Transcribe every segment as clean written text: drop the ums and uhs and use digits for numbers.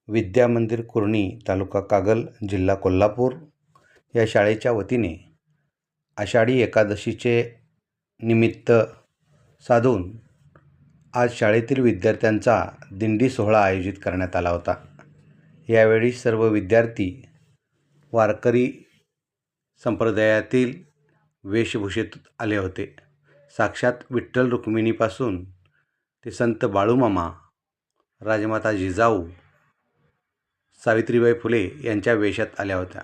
विद्या मंदिर कुर्णी, तालुका कागल, जिल्हा कोल्हापूर या शाळेच्या वतीने आषाढी एकादशीचे निमित्त साधून आज शाळेतील विद्यार्थ्यांचा दिंडी सोहळा आयोजित करण्यात आला होता. यावेळी सर्व विद्यार्थी वारकरी संप्रदायातील वेशभूषेत आले होते. साक्षात विठ्ठल रुक्मिणीपासून ते संत बाळूमामा, राजमाता जिजाऊ, सावित्रीबाई फुले यांच्या वेशात आल्या होत्या.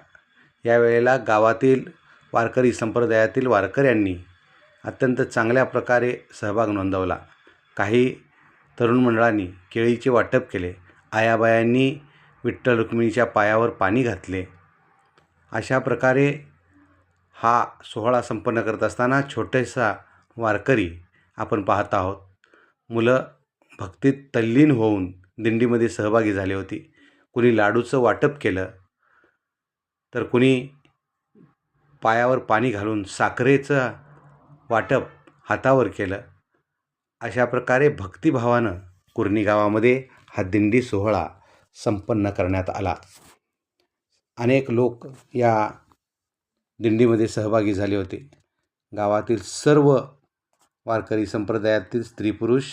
यावेळेला गावातील वारकरी संप्रदायातील वारकऱ्यांनी अत्यंत चांगल्या प्रकारे सहभाग नोंदवला. काही तरुण मंडळांनी केळीचे वाटप केले. आयाबायांनी विठ्ठल रुक्मिणीच्या पायावर पाणी घातले. अशा प्रकारे हा सोहळा संपन्न करत असताना छोटेसा वारकरी आपण पाहत आहोत. मुलं भक्तीत तल्लीन होऊन दिंडीमध्ये सहभागी झाली होती. कुणी लाडूचं वाटप केलं, तर कुणी पायावर पाणी घालून साखरेचं वाटप हातावर केलं. अशा प्रकारे भक्तिभावानं कुर्णी गावामध्ये हा दिंडी सोहळा संपन्न करण्यात आला. अनेक लोक या दिंडीमध्ये सहभागी झाले होते. गावातील सर्व वारकरी संप्रदायातील स्त्री पुरुष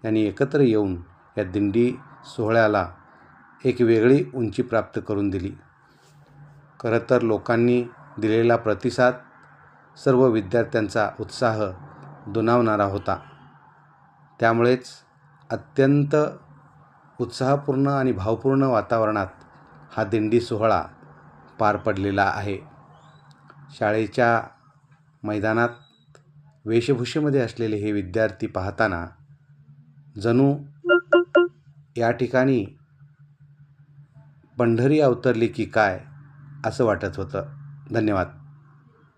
यांनी एकत्र येऊन या दिंडी सोहळ्याला एक वेगळी उंची प्राप्त करून दिली. खरं तर लोकांनी दिलेला प्रतिसाद सर्व विद्यार्थ्यांचा उत्साह दुणावणारा होता. त्यामुळेच अत्यंत उत्साहपूर्ण आणि भावपूर्ण वातावरणात हा दिंडी सोहळा पार पडलेला आहे. शाळेच्या मैदानात वेशभूषेमध्ये असलेले हे विद्यार्थी पाहताना जणू या ठिकाणी पंढरी अवतरली की काय असं वाटत होतं. धन्यवाद.